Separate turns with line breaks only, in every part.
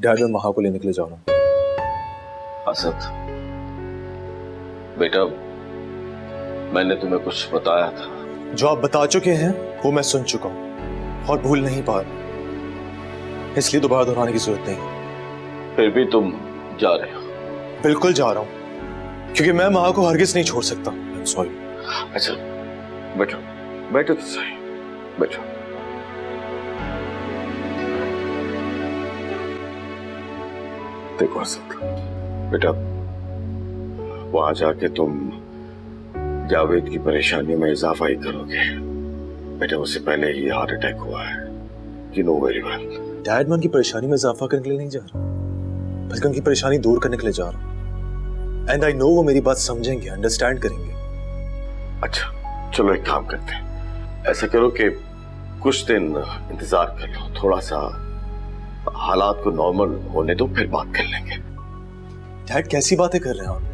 Dad मैं महा को लेने के लिए जा रहा हूँ।
असद बेटा, मैंने तुम्हें कुछ बताया था।
जो आप बता चुके हैं वो मैं सुन चुका हूँ और भूल नहीं पा रहा, इसलिए दोबारा दोहराने की जरूरत नहीं।
फिर भी तुम जा रहे हो?
बिल्कुल जा रहा हूँ, क्योंकि मैं महा को हरगिज नहीं छोड़ सकता। सॉरी।
अच्छा बैठो, बैठो तो सही, बैठो। देखो असद बेटा, वहां जाके तुम जावेद की परेशानी में इजाफा ही करोगे। बेटा उससे पहले ही हार्ट अटैक हुआ है, you know very well.
Dad मैं उनकी परेशानी में इजाफा करने के लिए नहीं जा रहा, बल्कि उनकी परेशानी दूर करने के लिए जा रहा हूँ। एंड आई नो वो मेरी बात समझेंगे, अंडरस्टैंड करेंगे।
अच्छा चलो एक काम करते हैं, ऐसा करो कि कुछ दिन इंतजार कर लो, थोड़ा सा हालात को नॉर्मल होने दो, फिर बात कर लेंगे।
डैड कैसी बातें कर रहे हैं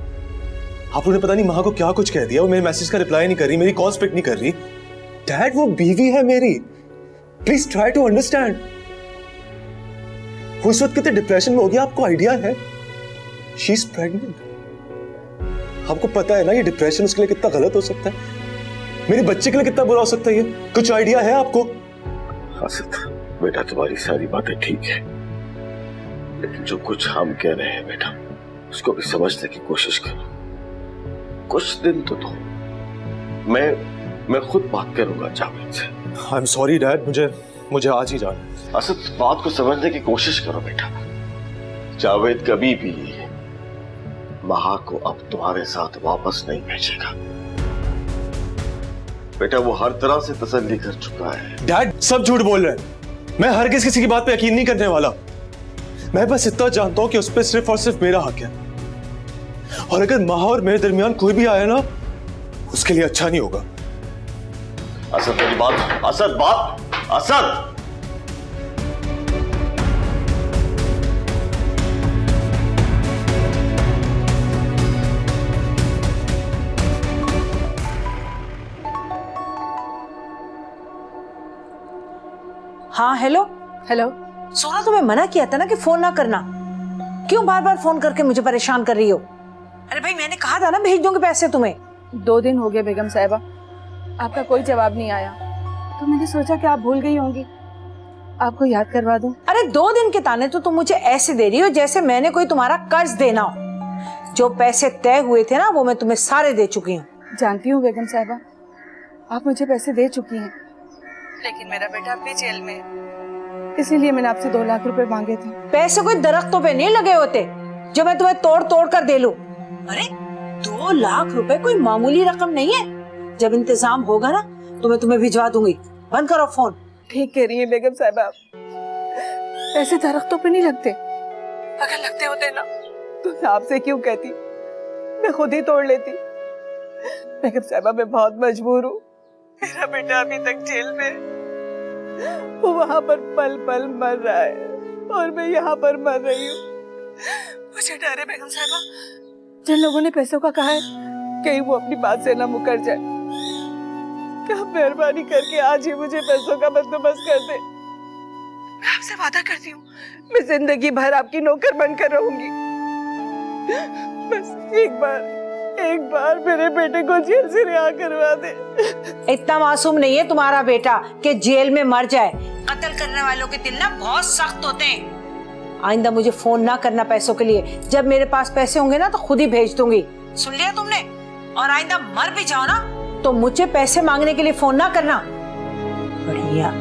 आप लोगों ने पता नहीं महा को क्या कुछ कह दिया। वो मेरे मैसेज का रिप्लाई नहीं कर रही, मेरी कॉल्स पिक नहीं कर रही। डैड वो बीवी है मेरी, प्लीज ट्राई टू अंडरस्टैंड। वो इस वक्त कितने डिप्रेशन में होगी आपको आइडिया है? She is pregnant. आपको पता है ना ये डिप्रेशन उसके लिए कितना गलत हो सकता है, मेरे बच्चे के लिए कितना बुरा हो सकता है ये? कुछ आइडिया है आपको?
असद बेटा तुम्हारी सारी बातें ठीक है, लेकिन जो कुछ हम कह रहे हैं बेटा उसको भी समझने की कोशिश करो। कुछ दिन तो दो, मैं खुद बात करूंगा जावेद से।
आई एम सॉरी डैड, मुझे आज ही जाना है।
असद बात को समझने की कोशिश करो बेटा, जावेद कभी भी महा को अब तुम्हारे साथ वापस नहीं भेजेगा। बेटा वो हर तरह से तसल्ली कर चुका है।
डैड सब झूठ बोल रहे हैं, मैं हरगिज़ किसी की बात पे यकीन नहीं करने वाला। मैं बस इतना जानता हूं कि उस पर सिर्फ और सिर्फ मेरा हक है, और अगर महा और मेरे दरमियान कोई भी आया ना उसके लिए अच्छा नहीं होगा।
असद मेरी बात, असद बात, असद
हाँ हेलो।
हेलो
सोना तुम्हें मना किया था ना कि फोन ना करना, क्यों बार बार फोन करके मुझे परेशान कर रही हो? अरे भाई मैंने कहा था ना भेज दूंगी पैसे तुम्हें।
2 दिन हो गए बेगम साहिबा, आपका कोई जवाब नहीं आया, तो मैंने सोचा कि आप भूल गई होंगी, आपको याद करवा दूं।
अरे 2 दिन के ताने तो तुम मुझे ऐसे दे रही हो जैसे मैंने कोई तुम्हारा कर्ज देना हो। जो पैसे तय हुए थे ना वो मैं तुम्हें सारे दे चुकी हूँ।
जानती हूँ बेगम साहिबा, आप मुझे पैसे दे चुकी हैं, लेकिन मेरा बेटा अभी जेल में है, इसीलिए मैंने आपसे 2 लाख रुपए मांगे थे।
पैसे कोई दरख्तों पे नहीं लगे होते जो मैं तुम्हें तोड़ तोड़ कर दे लूं। अरे 2 लाख रुपए कोई मामूली रकम नहीं है। जब इंतजाम होगा ना तो मैं तुम्हें भिजवा दूंगी। बंद करो फोन।
ठीक कह रही है बेगम साहिबा, पैसे दरख्तों पे नहीं लगते, अगर लगते होते ना तो मैं आपसे क्यों कहती, मैं खुद ही तोड़ लेती। बेगम साहिबा मैं बहुत मजबूर हूँ, मेरा बेटा अभी तक जेल में, वो वहां पर पल पल मर रहा है और मैं यहाँ पर मर रही हूँ। मुझे डर है बेगम साहिबा, जिन लोगों ने पैसों का कहा है कहीं वो अपनी बात से ना मुकर जाए। क्या मेहरबानी करके आज ही मुझे पैसों का बंदोबस्त कर दे। मैं आपसे वादा करती हूँ मैं जिंदगी भर आपकी नौकर बनकर रहूंगी। बस एक बार मेरे बेटे को जेल से रिहा करवा दे।
इतना मासूम नहीं है तुम्हारा बेटा कि जेल में मर जाए। कत्ल करने वालों के दिल ना बहुत सख्त होते हैं। आइंदा मुझे फोन ना करना पैसों के लिए। जब मेरे पास पैसे होंगे ना तो खुद ही भेज दूंगी। सुन लिया तुमने? और आइंदा मर भी जाओ ना तो मुझे पैसे मांगने के लिए फोन ना करना। बढ़िया।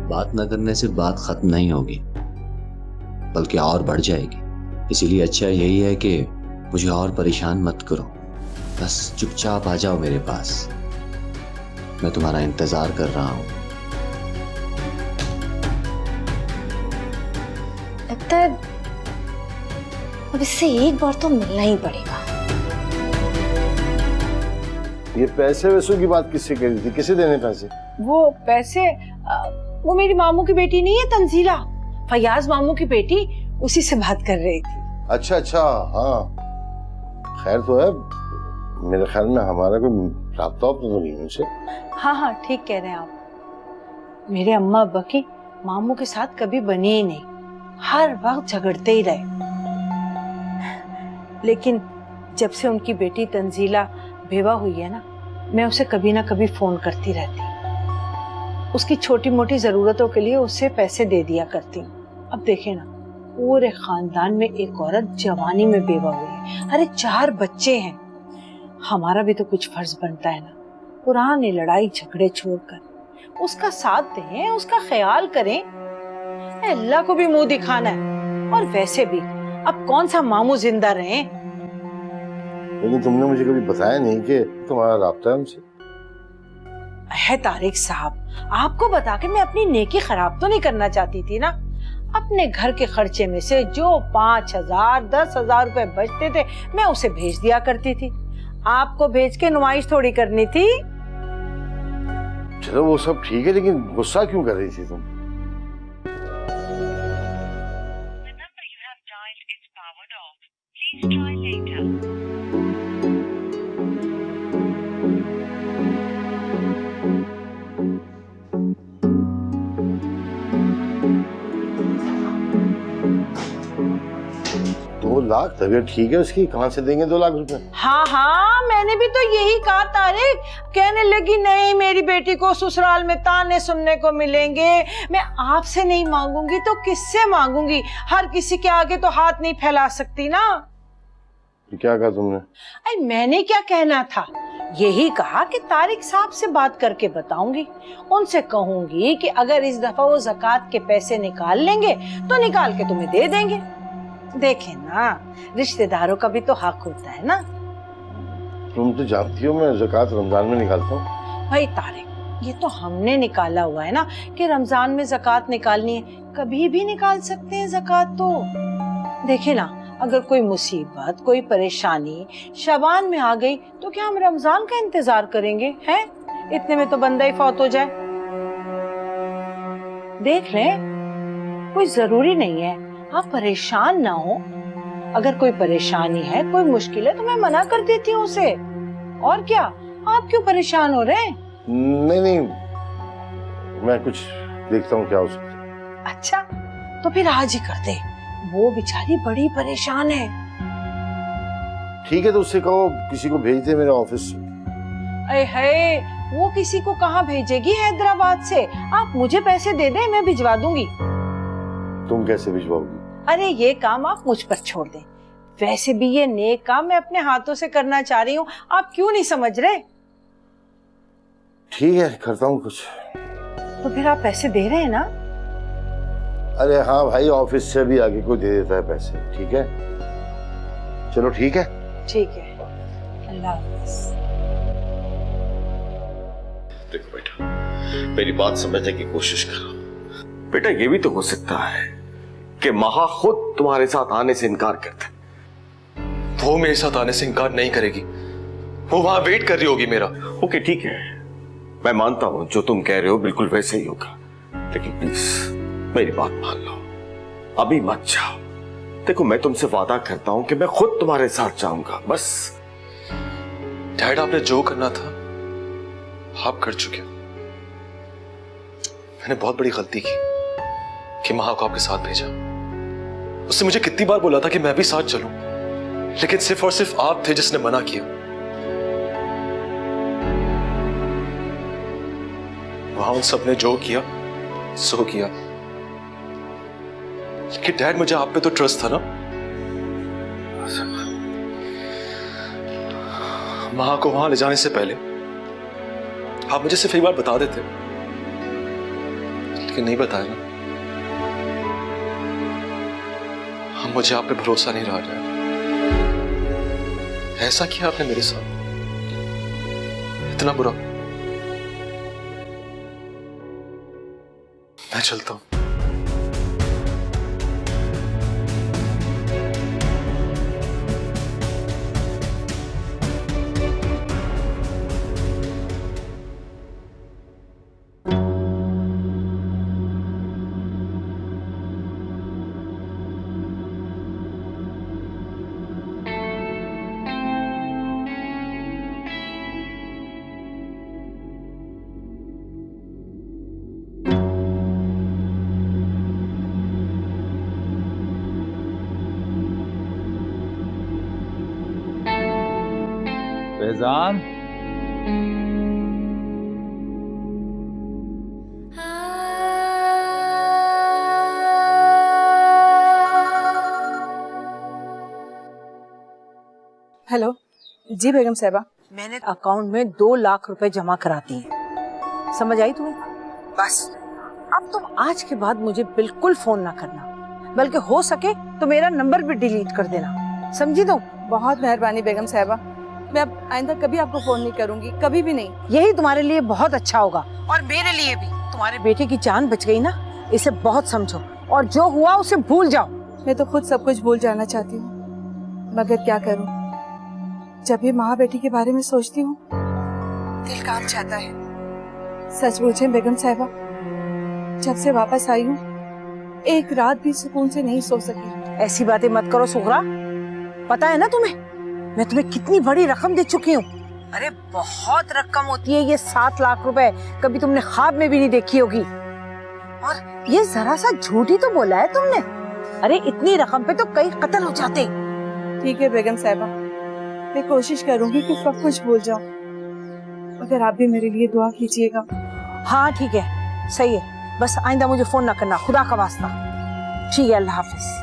बात न करने से बात खत्म नहीं होगी, बल्कि और बढ़ जाएगी। इसीलिए अच्छा यही है कि मुझे और परेशान मत करो, बस चुपचाप आ जाओ मेरे पास, मैं तुम्हारा इंतजार कर रहा हूँ।
लगता है अब इससे एक बार तो मिलना ही पड़ेगा।
ये पैसे वैसों की बात किससे करी थी? किसे देने पैसे?
वो पैसे वो मेरी मामू की बेटी नहीं है तंजीला, फयाज मामू की बेटी, उसी से बात कर रही थी।
अच्छा अच्छा, हाँ खैर तो है। मेरे ख्याल में हमारा कोई राब्ता तो नहीं है उनसे।
हाँ हाँ ठीक कह रहे हैं आप। मेरे अम्मा अब्बा की मामू के साथ कभी बनी ही नहीं, हर वक्त झगड़ते ही रहे। लेकिन जब से उनकी बेटी तंजीला बेवा हुई है ना, मैं उसे कभी ना कभी फोन करती रहती, उसकी छोटी मोटी जरूरतों के लिए उसे पैसे दे दिया करती हूँ। अब देखे ना, पूरे खानदान में एक औरत जवानी में बेवा हुई है, अरे 4 बच्चे हैं। हमारा भी तो कुछ फर्ज बनता है ना, पुरानी लड़ाई झगड़े छोड़कर उसका साथ दें, उसका ख्याल करें। अल्लाह को भी मुंह दिखाना है, और वैसे भी अब कौन सा मामू जिंदा रहे।
लेकिन तुमने मुझे कभी बताया नहीं कि तुम्हारा राब्ता है उनसे।
है तारिक साहब, आपको बता के मैं अपनी नेकी खराब तो नहीं करना चाहती थी ना। अपने घर के खर्चे में से जो 5,000 10,000 रुपए बचते थे, मैं उसे भेज दिया करती थी। आपको भेज के नुमाइश थोड़ी करनी थी।
चलो वो सब ठीक है, लेकिन गुस्सा क्यों कर रही थी तुम? लाख तबीयत ठीक है उसकी, कहाँ से देंगे 2 लाख रुपए?
हाँ हाँ, मैंने भी तो यही कहा तारिक। कहने लगी नहीं, मेरी बेटी को ससुराल में ताने सुनने को मिलेंगे, मैं आपसे नहीं मांगूंगी तो किससे मांगूंगी? हर किसी के आगे तो हाथ नहीं फैला सकती ना।
तो क्या कहा तुमने?
अरे मैंने क्या कहना था, यही कहा कि तारिक साहब से बात करके बताऊंगी। उनसे कहूंगी कि अगर इस दफा वो ज़कात के पैसे निकाल लेंगे तो निकाल के तुम्हें दे देंगे। देखे ना, रिश्तेदारों का भी तो हक होता है ना।
तुम तो जानती हो मैं ज़कात रमजान में निकालता हूँ।
भाई तारिक, ये तो हमने निकाला हुआ है ना कि रमजान में ज़कात निकालनी है, कभी भी निकाल सकते हैं ज़कात। तो देखे ना, अगर कोई मुसीबत, कोई परेशानी शबान में आ गई तो क्या हम रमजान का इंतजार करेंगे? हैं? इतने में तो बंदा ही फौत हो जाए। देख ले, कोई जरूरी नहीं है, आप परेशान ना हो। अगर कोई परेशानी है, कोई मुश्किल है तो मैं मना कर देती हूँ उसे। और क्या, आप क्यों परेशान हो रहे हैं?
नहीं नहीं, मैं कुछ देखता हूँ क्या हो सकता है।
अच्छा, तो फिर आज ही कर दे, वो बेचारी बड़ी परेशान है।
ठीक है, तो उससे कहो किसी को भेज दे मेरे ऑफिस से।
अरे है, वो किसी को कहाँ भेजेगी हैदराबाद से? आप मुझे पैसे दे दे, मैं भिजवा दूंगी।
तुम कैसे भिजवाओगी?
अरे ये काम आप मुझ पर छोड़ दें। वैसे भी ये नेक काम मैं अपने हाथों से करना चाह रही हूँ, आप क्यों नहीं समझ रहे?
ठीक है, करता हूँ कुछ।
तो फिर आप पैसे दे रहे हैं ना?
अरे हाँ भाई, ऑफिस से भी आगे कोई दे देता है पैसे। ठीक है, चलो ठीक है।
ठीक है, अल्लाह हाफ़िज़।
देखो बेटा, मेरी बात समझने की कोशिश करो। बेटा, ये भी तो हो सकता है कि महा खुद तुम्हारे साथ आने से इनकार करते।
वो मेरे साथ आने से इनकार नहीं करेगी, वो वहां वेट कर रही होगी मेरा।
ओके ठीक है, मैं मानता हूं जो तुम कह रहे हो बिल्कुल वैसे ही होगा, लेकिन प्लीज मेरी बात मान लो, अभी मत जाओ। देखो, मैं तुमसे वादा करता हूं कि मैं खुद तुम्हारे साथ जाऊंगा, बस।
डैड, आपने जो करना था आप कर चुके हो। मैंने बहुत बड़ी गलती की कि महा को आपके साथ भेजा। उसने मुझे कितनी बार बोला था कि मैं भी साथ चलूं, लेकिन सिर्फ और सिर्फ आप थे जिसने मना किया। वहां उन सबने जो किया सो किया, लेकिन डैड मुझे आप पे तो ट्रस्ट था ना। महा को वहां ले जाने से पहले आप मुझे सिर्फ एक बार बता देते, लेकिन नहीं बताया ना। हम मुझे आप पे भरोसा नहीं रहा डैड। ऐसा किया आपने मेरे साथ, इतना बुरा। मैं चलता हूं।
फैजान,
हेलो जी बेगम साहबा।
मैंने अकाउंट में 2 लाख रुपए जमा कराती हैं। समझ आई तुम्हें? बस अब तुम आज के बाद मुझे बिल्कुल फोन ना करना, बल्कि हो सके तो मेरा नंबर भी डिलीट कर देना, समझी तुम?
बहुत मेहरबानी बेगम साहबा, मैं अब आइंदा कभी आपको फोन नहीं करूंगी, कभी भी नहीं।
यही तुम्हारे लिए बहुत अच्छा होगा और मेरे लिए भी। तुम्हारे बेटे की जान बच गई ना, इसे बहुत समझो और जो हुआ उसे भूल जाओ।
मैं तो खुद सब कुछ भूल जाना चाहती हूँ, मगर क्या करूँ, जब भी माँ बेटी के बारे में सोचती हूँ दिल कांप जाता है। सच पूछे बेगम साहबा, जब से वापस आई हूँ एक रात भी सुकून से नहीं सो सकी।
ऐसी बातें मत करो सुगरा, पता है ना तुम्हें मैं तुम्हें कितनी बड़ी रकम दे चुकी हूँ। अरे बहुत रकम होती है ये 7 लाख रुपए, कभी तुमने ख्वाब में भी नहीं देखी होगी। और ये जरा सा झूठ ही तो बोला है तुमने। अरे इतनी रकम पे तो कई कत्ल हो जाते।
ठीक है बेगम साहबा, मैं कोशिश करूंगी कि सब कुछ भूल जाऊं, मगर आप भी मेरे लिए दुआ कीजिएगा।
हाँ ठीक है, सही है, बस आइंदा मुझे फोन ना करना, खुदा का वास्ता। ठीक है, अल्लाह हाफिज।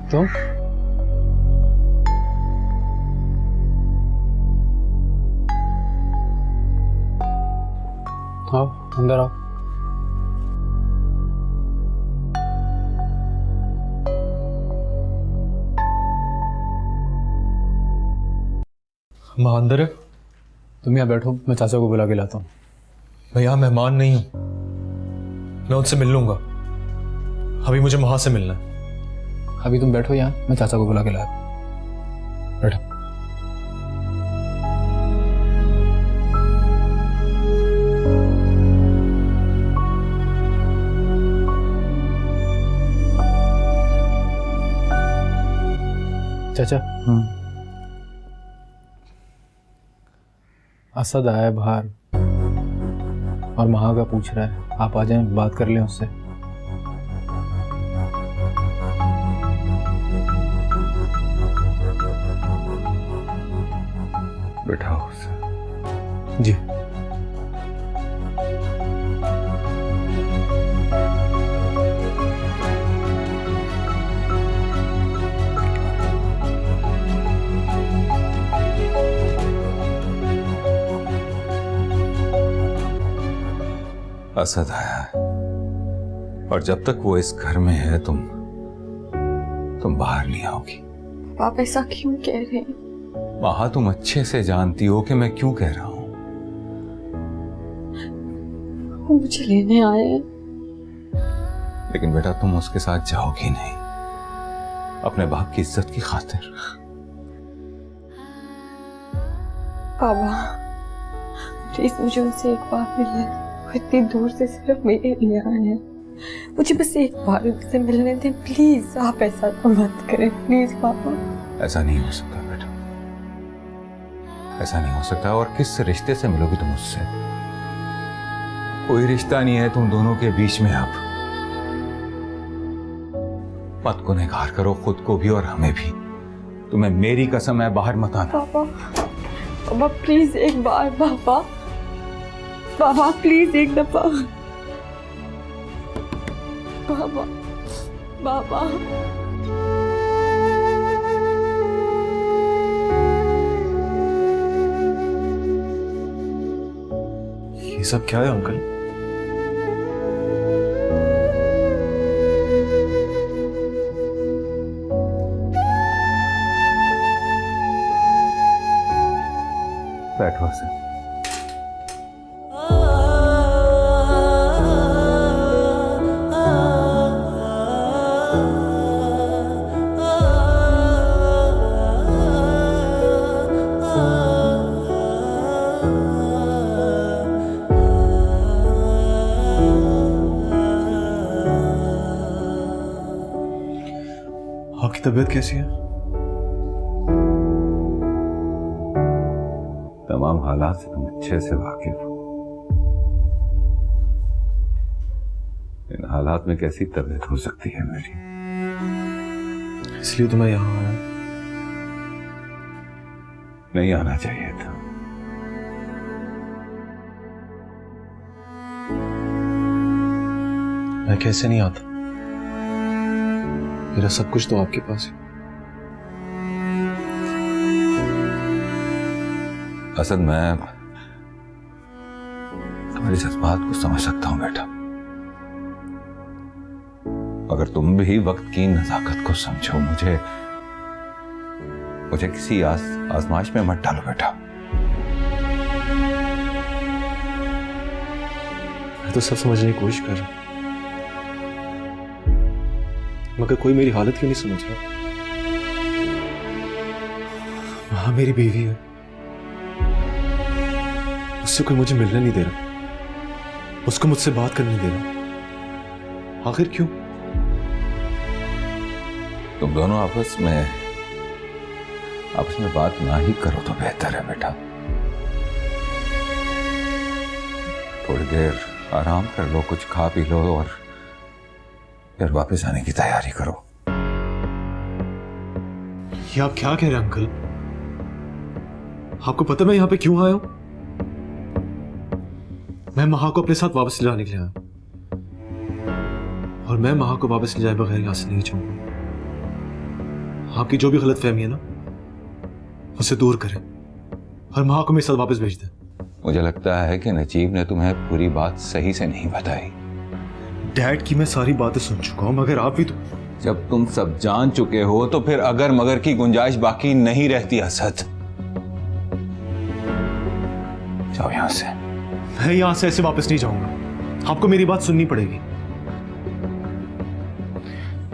तुम आओ, अंदर आओ। माँ अंदर है?
तुम यहाँ बैठो, मैं चाचा को बुला के लाता हूँ।
मैं यहाँ मेहमान नहीं हूँ, मैं उनसे मिल लूंगा, अभी मुझे वहां से मिलना है।
अभी तुम बैठो यहाँ, मैं चाचा को बुला के लाया। बैठो। चाचा, असद आया है बाहर और महा का पूछ रहा है, आप आ जाएं, बात कर लें उससे।
बिठाओ उसे।
जी।
असद आया है और जब तक वो इस घर में है तुम बाहर नहीं आओगी।
आप ऐसा क्यों कह रहे हैं?
महा, तुम अच्छे से जानती हो कि मैं क्यों कह रहा हूं।
वो मुझे लेने आए हैं।
लेकिन बेटा तुम उसके साथ जाओगी नहीं, अपने बाप की इज्जत की खातिर।
बाबा प्लीज मुझे उनसे एक बार मिलने, वो इतनी दूर से सिर्फ मेरे लिए आए हैं, मुझे बस एक बार उनसे मिलने दें प्लीज। आप ऐसा तो मत करें प्लीज पापा।
ऐसा नहीं हो सकता बेटा, ऐसा नहीं हो सकता। और किस रिश्ते से मिलोगी तुम उससे? कोई रिश्ता नहीं है तुम दोनों के बीच में। अब मत गुनहगार करो खुद को भी और हमें भी। तुम्हें मेरी कसम है, बाहर मत आना।
पापा पापा प्लीज एक बार, पापा पापा प्लीज एक दफा, पापा पापा।
ये सब क्या है अंकल?
बैठो से।
आपकी तबीयत कैसी है?
तमाम हालात से तुम अच्छे से वाकिफ हो। इन हालात में कैसी तबीयत हो सकती है मेरी?
इसलिए तो मैं यहाँ आया।
नहीं आना चाहिए था।
मैं कैसे नहीं आता? मेरा सब कुछ तो आपके पास है।
असद, मैं तुम्हारी जज्बात को समझ सकता हूं बेटा, मगर तुम भी वक्त की नजाकत को समझो। मुझे किसी आजमाइश में मत डालो बेटा।
मैं तो सब समझने की कोशिश कर रहा हूं, मगर कोई मेरी हालत क्यों नहीं समझ रहा? वहां मेरी बीवी है, उससे कोई मुझे मिलने नहीं दे रहा, उसको मुझसे बात करने नहीं दे रहा। आखिर क्यों?
तुम दोनों आपस में बात ना ही करो तो बेहतर है बेटा। थोड़ी देर आराम कर लो, कुछ खा पी लो और फिर वापस आने की तैयारी करो।
ये आप क्या कह रहे हैं अंकल? आपको पता मैं यहां पे क्यों आया हूं? मैं महा को अपने साथ वापस ले जाने के लिए आया, और मैं महा को वापस ले जाए बगैर यहां से नहीं जाऊंगा। आपकी जो भी गलतफहमी है ना, उसे दूर करें और महा को मेरे साथ वापस भेज दें।
मुझे लगता है कि नजीब ने तुम्हें पूरी बात सही से नहीं बताई।
डैड की मैं सारी बातें सुन चुका हूं, मगर आप भी तो।
जब तुम सब जान चुके हो तो फिर अगर मगर की गुंजाइश बाकी नहीं रहती। असद, जाओ यहां से।
मैं यहां से ऐसे वापस नहीं जाऊंगा, आपको मेरी बात सुननी पड़ेगी।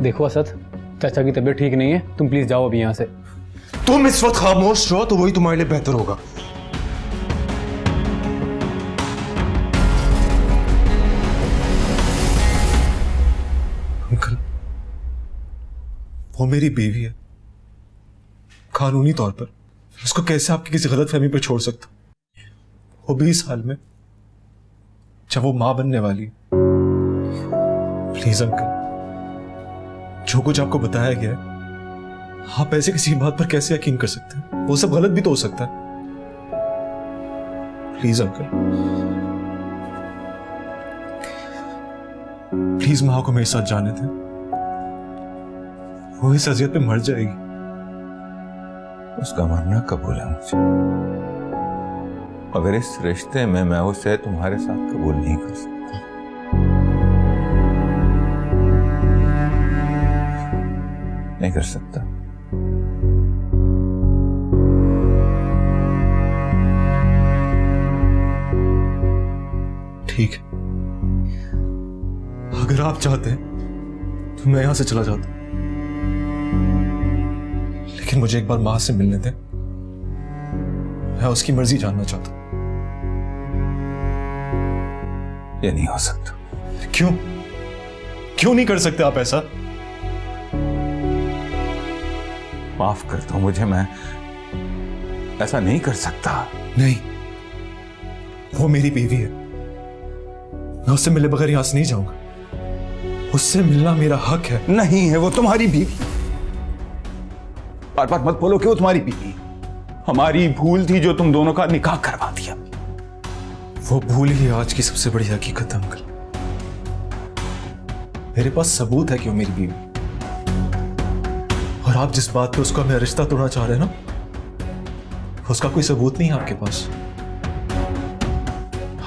देखो असद, चाचा की तबीयत ठीक नहीं है, तुम प्लीज जाओ अभी यहाँ से।
तुम इस वक्त खामोश रहो तो वही तुम्हारे लिए बेहतर होगा। अंकल, वो मेरी बीवी है, कानूनी तौर पर उसको कैसे आपकी किसी गलतफहमी पर छोड़ सकता, वो भी इस हाल में जब वो मां बनने वाली है। प्लीज अंकल, जो कुछ आपको बताया गया है, आप ऐसे किसी बात पर कैसे यकीन कर सकते हैं? वो सब गलत भी तो हो सकता है। प्लीज अंकल, प्लीज मां को मेरे साथ जाने दें, वो इस अजियत पे मर जाएगी।
उसका मरना कबूल है मुझे, मगर इस रिश्ते में मैं उसे तुम्हारे साथ कबूल नहीं कर सकता। नहीं कर सकता।
ठीक है, अगर आप चाहते हैं तो मैं यहां से चला जाता हूं, लेकिन मुझे एक बार मां से मिलने दें, मैं उसकी मर्जी जानना चाहता हूं।
ये नहीं हो सकता।
क्यों? क्यों नहीं कर सकते आप ऐसा?
माफ कर दो मुझे, मैं ऐसा नहीं कर सकता।
नहीं, वो मेरी बीवी है, मैं उससे मिले बगैर यहां से नहीं जाऊंगा। उससे मिलना मेरा हक है।
नहीं है वो तुम्हारी बीवी। बार बार मत बोलो कि वो तुम्हारी बीवी। हमारी भूल थी जो तुम दोनों का निकाह करवा दिया।
वो भूल ही आज की सबसे बड़ी हकीकत है अंकल। मेरे पास सबूत है कि वो मेरी बीवी, और आप जिस बात पे उसका मेरा रिश्ता तोड़ना चाह रहे हैं ना, उसका कोई सबूत नहीं है आपके पास।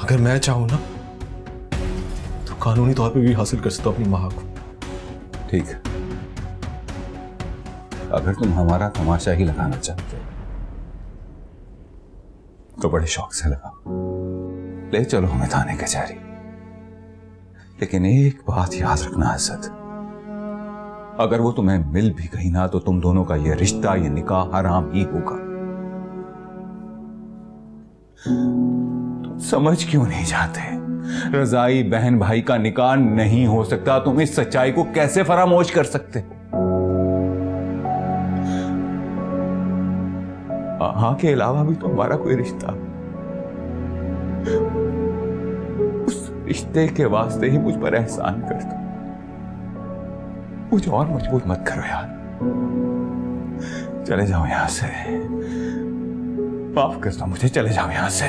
अगर मैं चाहूं ना तो कानूनी तौर पे भी हासिल कर सकता हूं अपनी मां को।
ठीक है, अगर तुम हमारा तमाशा ही लगाना चाहते हो तो बड़े शौक से लगा, ले चलो हमें थाने कचहरी। लेकिन एक बात याद रखना असद, अगर वो तुम्हें मिल भी गई ना तो तुम दोनों का ये रिश्ता, ये निकाह हराम ही होगा। तुम समझ क्यों नहीं जाते? रजाई बहन भाई का निकाह नहीं हो सकता। तुम इस सच्चाई को कैसे फरामोश कर सकते हो? हाँ के अलावा भी तो हमारा कोई रिश्ता, उस रिश्ते के वास्ते ही मुझ पर एहसान कर दो। मुझे और मजबूर मत करो यार, चले जाओ यहां से, माफ कर दो मुझे, चले जाओ यहां से।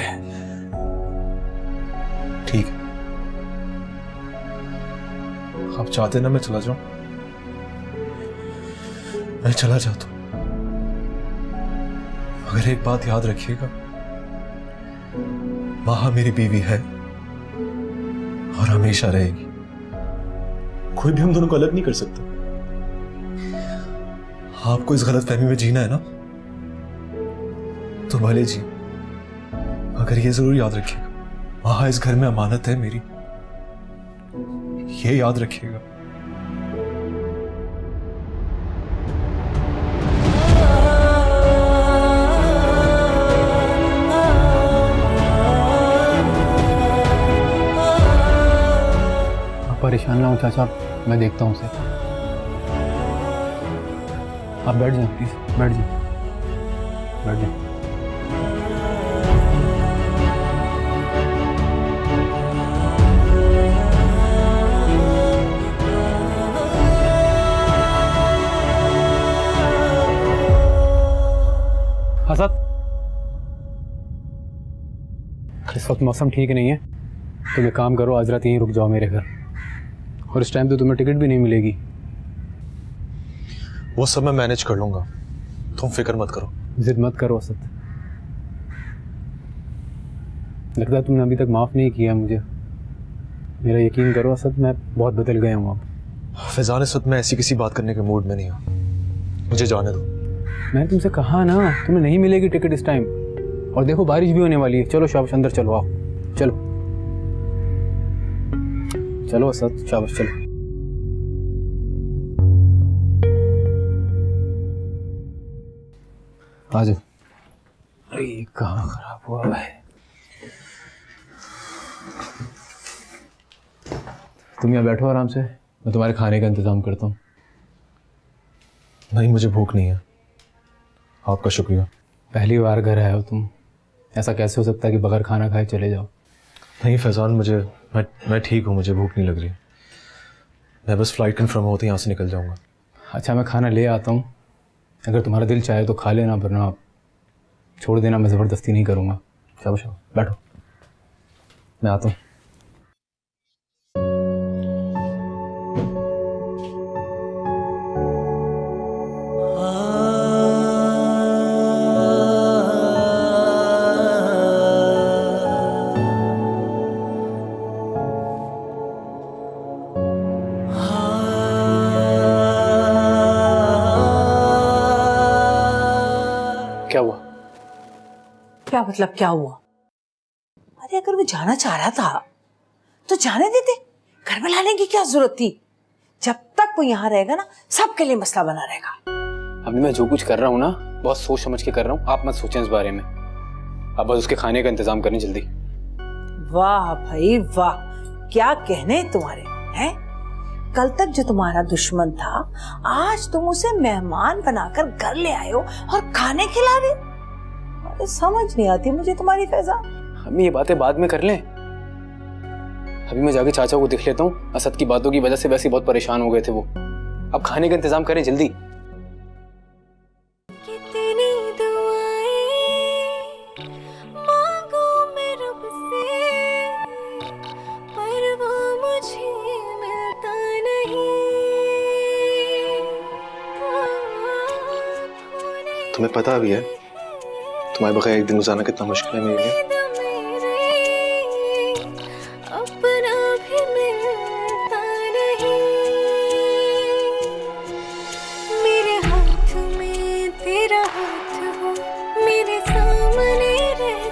ठीक है, आप चाहते ना मैं चला जाऊं, मैं चला जाता हूं। मगर एक बात याद रखिएगा, माहा मेरी बीवी है और हमेशा रहेगी। कोई भी हम दोनों को अलग नहीं कर सकता। आपको इस गलतफहमी में जीना है ना, तो भले जी, मगर ये जरूर याद रखिएगा, माहा इस घर में अमानत है मेरी, ये याद रखिएगा।
परेशान ना हो चाचा, मैं देखता हूँ उसे। आप बैठ जाएं प्लीज, बैठ जाएं, बैठ जाएं। असद, इस वक्त मौसम ठीक नहीं है, तुम एक काम करो, आज रात यहीं रुक जाओ मेरे घर, और इस टाइम तो तुम्हें टिकट भी नहीं मिलेगी।
वो सब मैं मैनेज कर लूंगा, तुम फिक्र मत करो।
जिद मत करो असद, लगता है तुमने अभी तक माफ़ नहीं किया मुझे। मेरा यकीन करो असद, मैं बहुत बदल गया हूँ अब।
फैजान, इस वक्त मैं ऐसी किसी बात करने के मूड में नहीं हूँ, मुझे जाने दो। मैंने
तुमसे कहा ना, तुम्हें नहीं मिलेगी टिकट इस टाइम, और देखो बारिश भी होने वाली है। चलो शाबाश, अंदर चलो, आओ चलो चलो असद, शाबाश चलो। आ जाओ। अरे कहाँ खराब हुआ है? तुम यहाँ बैठो आराम से, मैं तुम्हारे खाने का इंतजाम करता हूँ।
नहीं, मुझे भूख नहीं है। आपका शुक्रिया।
पहली बार घर आए हो तुम, ऐसा कैसे हो सकता है कि बगैर खाना खाए चले जाओ?
नहीं फैजान, मैं ठीक हूँ, मुझे भूख नहीं लग रही। मैं बस फ्लाइट कंफर्म होते ही यहाँ से निकल जाऊँगा।
अच्छा, मैं खाना ले आता हूँ, अगर तुम्हारा दिल चाहे तो खा लेना, वरना छोड़ देना, मैं ज़बरदस्ती नहीं करूँगा। चलो चलो बैठो, मैं आता हूँ। क्या हुआ?
क्या मतलब क्या हुआ? अरे अगर वो जाना चाह रहा था तो जाने देते, घर में लाने की क्या जरूरत थी? जब तक वो यहाँ रहेगा ना, सबके लिए मसला बना रहेगा।
अभी मैं जो कुछ कर रहा हूँ ना, बहुत सोच समझ के कर रहा हूँ, आप मत सोचें इस बारे में। अब बस उसके खाने का इंतजाम करें जल्दी।
वाह भाई वाह, क्या कहने तुम्हारे हैं। कल तक जो तुम्हारा दुश्मन था, आज तुम उसे मेहमान बनाकर घर ले आए हो और खाने खिला रहे। अरे समझ नहीं आती मुझे तुम्हारी फैजान।
हम ये बातें बाद में कर लें, अभी मैं जाके चाचा को देख लेता हूँ। असद की बातों की वजह से वैसे बहुत परेशान हो गए थे वो। अब खाने का इंतजाम करें जल्दी।
तुम्हें पता भी है तुम्हारे बगैर एक दिन गुजारना कितना मुश्किल है मेरे लिए।
मेरे हाथ में तेरा हाथ हो, मेरे सामने रह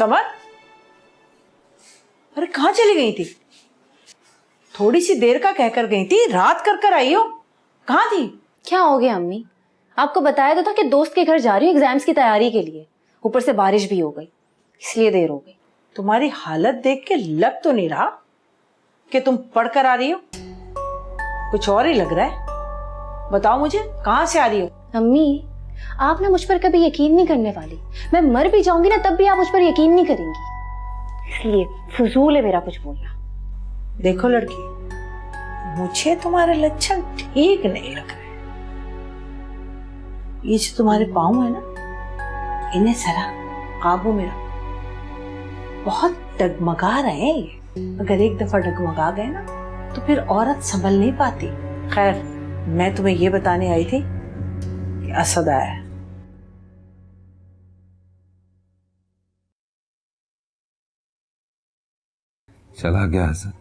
समर, अरे कहाँ चली गई थी? थोड़ी सी देर का कहकर गई थी, रात कर आई हो, कहाँ थी?
क्या हो गया अम्मी? आपको बताया तो था कि दोस्त के घर जा रही हूँ एग्जाम्स की तैयारी के लिए, ऊपर से बारिश भी हो गई, इसलिए देर हो गई।
तुम्हारी हालत देख के लग तो नहीं रहा कि तुम पढ़कर आ रही हो, कुछ और ही लग रहा है। बताओ मुझे, कहाँ से आ रही हो?
अम्मी, आप ना मुझ पर कभी यकीन नहीं करने वाली। मैं मर भी जाऊंगी ना तब भी आप मुझ पर यकीन नहीं करेंगी, इसलिए फजूल है मेरा कुछ बोलना।
देखो लड़की, मुझे तुम्हारे लक्षण ठीक नहीं लग रहे। ये जो तुम्हारे पाँव है ना, इन्हें जरा काबू में रखो। बहुत डगमगा रहे हैं ये, अगर एक दफा डगमगा गए ना तो फिर औरत संभल नहीं पाती। खैर, मैं तुम्हें ये बताने आई थी कि असद आया है।
चला गया असद?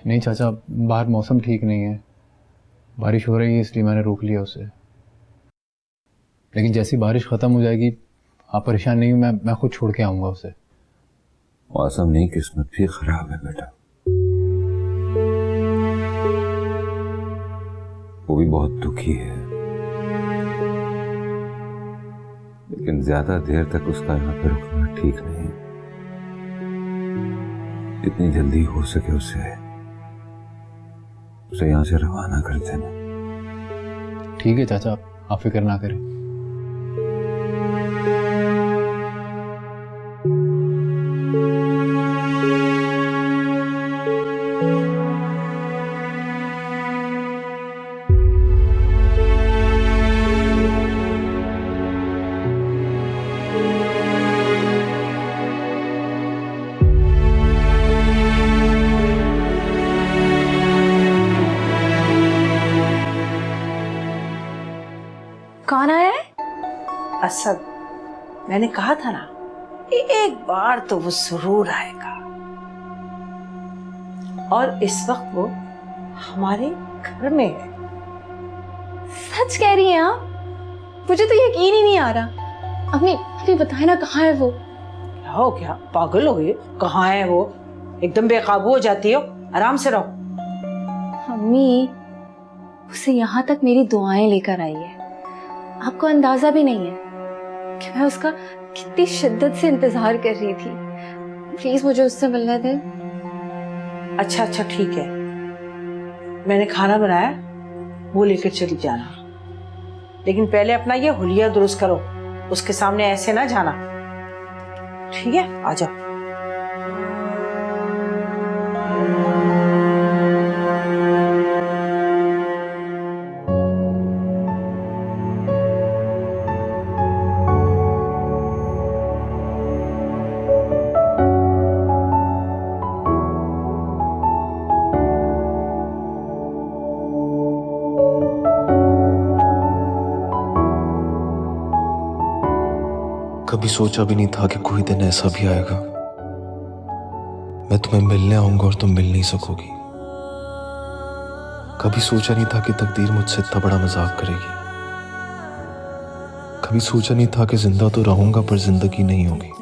नहीं चाचा, बाहर मौसम ठीक नहीं है, बारिश हो रही है, इसलिए मैंने रोक लिया उसे। लेकिन जैसी बारिश ख़त्म हो जाएगी, आप परेशान नहीं हो, मैं खुद छोड़ के आऊँगा उसे।
मौसम नहीं, किस्मत भी खराब है बेटा। वो भी बहुत दुखी है, लेकिन ज्यादा देर तक उसका यहाँ पे रुकना ठीक नहीं। जितनी जल्दी हो सके उसे यहाँ से रवाना कर देना।
ठीक है चाचा, आप फिक्र ना करें।
कौन आया है?
असद, मैंने कहा था ना, एक बार तो वो जरूर आएगा। और इस वक्त वो हमारे घर में है।
सच कह रही हैं आप? मुझे तो यकीन ही नहीं आ रहा। अम्मी बताए ना, कहाँ है वो?
क्या हो गया, पागल हो गई? कहाँ है वो? एकदम बेकाबू हो जाती हो, आराम से रहो।
अम्मी, उसे यहाँ तक मेरी दुआएं लेकर आई है। आपको अंदाजा भी नहीं है कि मैं उसका कितनी शिद्दत से इंतजार कर रही थी। प्लीज मुझे उससे मिलने दें।
अच्छा ठीक है, मैंने खाना बनाया, वो लेकर चली जाना। लेकिन पहले अपना ये हुलिया दुरुस्त करो, उसके सामने ऐसे ना जाना, ठीक है? आ जाओ।
कभी सोचा भी नहीं था कि कोई दिन ऐसा भी आएगा, मैं तुम्हें मिलने आऊंगा और तुम मिल नहीं सकोगी। कभी सोचा नहीं था कि तकदीर मुझसे इतना बड़ा मजाक करेगी। कभी सोचा नहीं था कि जिंदा तो रहूंगा पर जिंदगी नहीं होगी।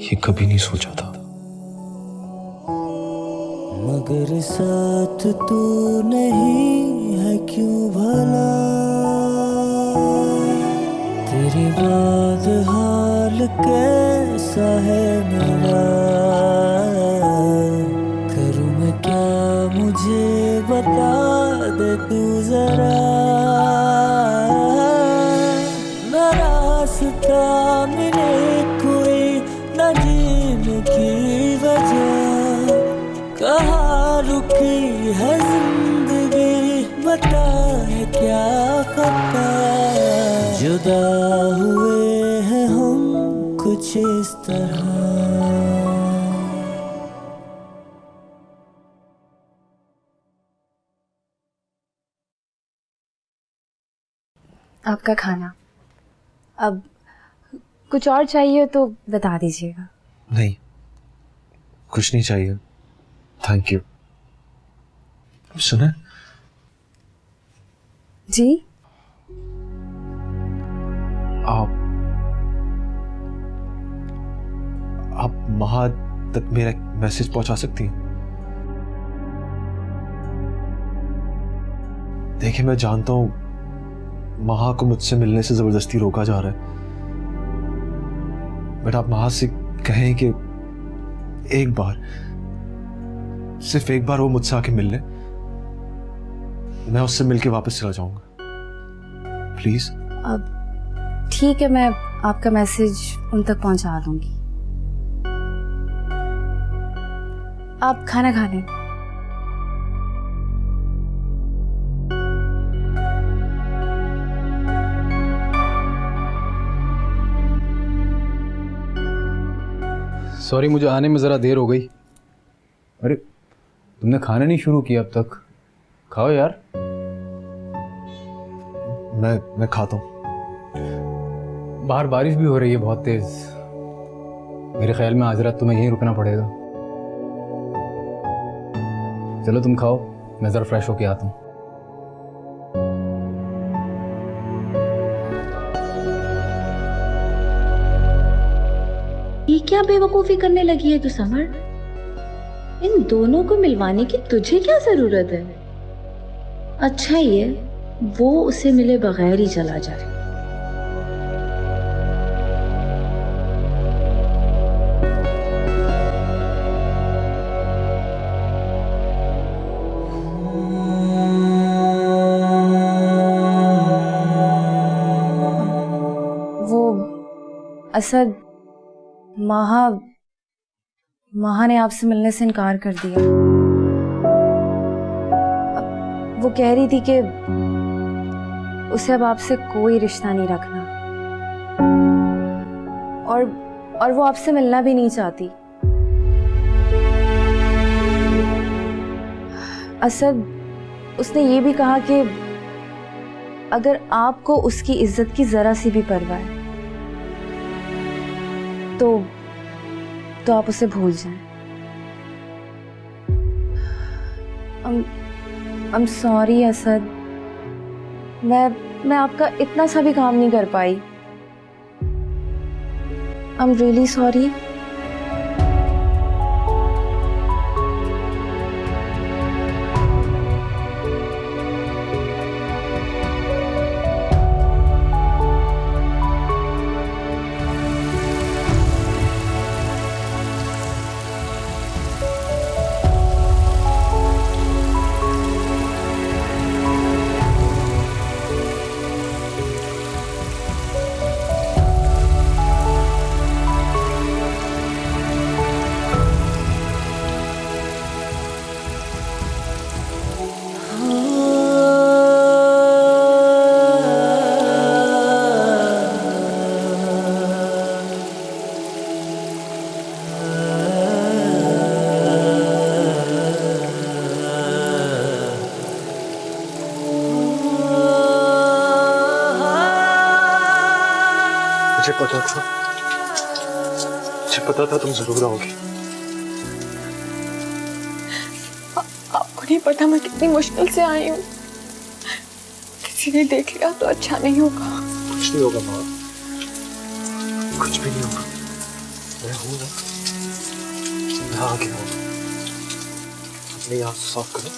ये कभी नहीं सोचा था।
मगर साथ तू नहीं है क्यों भला, तेरी बात हाल कैसा है मेरा, करूँ मैं क्या मुझे बता दे तू जरा। न रास्ता मिले कोई, न जीने की वजह, कहाँ रुकी है जिंदगी, बता है क्या खता। जुदा हुए हैं हम कुछ इस तरह।
आपका खाना। अब कुछ और चाहिए तो बता दीजिएगा।
नहीं, कुछ नहीं चाहिए, थैंक यू। सुना?
जी?
आप महा तक मेरा मैसेज पहुंचा सकती हैं? देखिए, मैं जानता हूं महा को मुझसे मिलने से जबरदस्ती रोका जा रहा है, बट आप महा से कहें कि एक बार, सिर्फ एक बार वो मुझसे आके मिल ले, मैं उससे मिलके वापस चला जाऊंगा। प्लीज।
अब ठीक है, मैं आपका मैसेज उन तक पहुंचा दूंगी। आप खाना खा लें।
सॉरी, मुझे आने में ज़रा देर हो गई। अरे तुमने खाना नहीं शुरू किया अब तक? खाओ यार।
मैं खाता हूँ।
बाहर बारिश भी हो रही है बहुत तेज। मेरे ख्याल में आज रात तुम्हें यहीं रुकना पड़ेगा। चलो तुम खाओ, मैं ज़रा फ्रेश होके आता हूँ।
ये क्या बेवकूफी करने लगी है तू समर? इन दोनों को मिलवाने की तुझे क्या जरूरत है? अच्छा ही है वो उसे मिले बगैर ही चला जाए। वो असद, महा ने आपसे मिलने से इनकार कर दिया। वो कह रही थी कि उसे अब आपसे कोई रिश्ता नहीं रखना, और वो आपसे मिलना भी नहीं चाहती। असद, उसने ये भी कहा कि अगर आपको उसकी इज्जत की जरा सी भी परवाह है तो आप उसे भूल जाएं। I'm sorry असद, मैं आपका इतना सा भी काम नहीं कर पाई। I'm really sorry।
मुझे पता था तुम जरूर आओगी।
आपको नहीं पता मैं कितनी मुश्किल से आई हूँ। किसी ने देख लिया तो अच्छा नहीं होगा।
कुछ नहीं होगा माँ, कुछ भी नहीं होगा। मैं हूं ना, मैं आ गया हूँ। अपनी आंख साफ करो।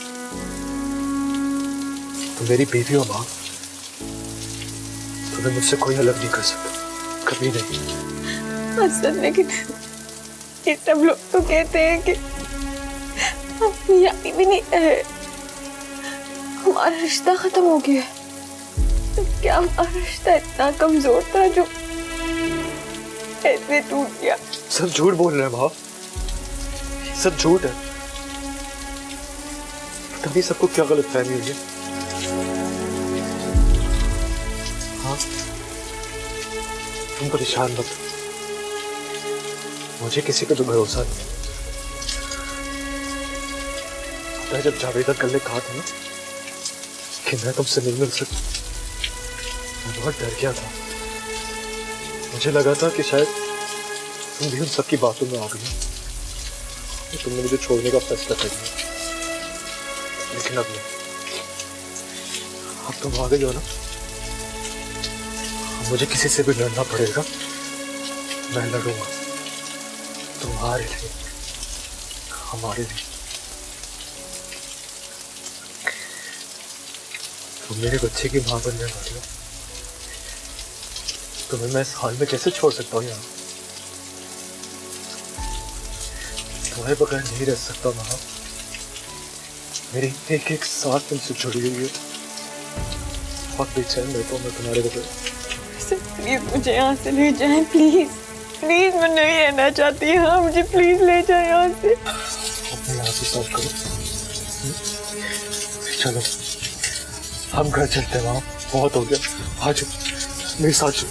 तुम मेरी बीवी हो माँ, तुम्हें मुझसे कोई अलग नहीं कर सकता, कभी नहीं।
असद, लेकिन ये सब लोग तो कहते हैं कि हम यानी भी नहीं है, हमारा रिश्ता खत्म हो गया है। तो क्या हमारा रिश्ता इतना कमजोर था जो ऐसे टूट गया?
सब झूठ बोल रहे हैं माँ, सब झूठ है। पता नहीं सबको क्या गलत फहमी हुई है। हाँ, तुम परेशान मत, मुझे किसी पे तो भरोसा नहीं। मैं जब जावेदा कल ने कहा था ना कि मैं तुमसे नहीं मिल सकता, मैं बहुत डर गया था। मुझे लगा था कि शायद तुम भी उन सबकी बातों में आ गई तो तुमने मुझे छोड़ने का फैसला कर लिया। लेकिन अब नहीं, अब तुम आ गई हो ना, मुझे किसी से भी लड़ना पड़ेगा, मैं लड़ूंगा। तुम्हारे लिए, हमारे लिए। तुम मेरे बच्चे की मां बनने वाली हो, तुम्हें मैं इस हाल में कैसे छोड़ सकता हूँ यहाँ? तुम्हारे बगैर नहीं रह सकता मां। मेरी एक एक सांस तुमसे जुड़ी हुई है। बहुत बेचैन रहता हूँ मैं तुम्हारे बगैर।
प्लीज मुझे यहाँ से ले जाएं, प्लीज प्लीज, मैं नहीं रहना चाहती यहाँ, मुझे प्लीज ले जाए यहाँ से।
अपने यहाँ से साफ करो। चलो हम घर चलते हैं, वहाँ बहुत हो गया। आ जाओ मेरे साथ चलो।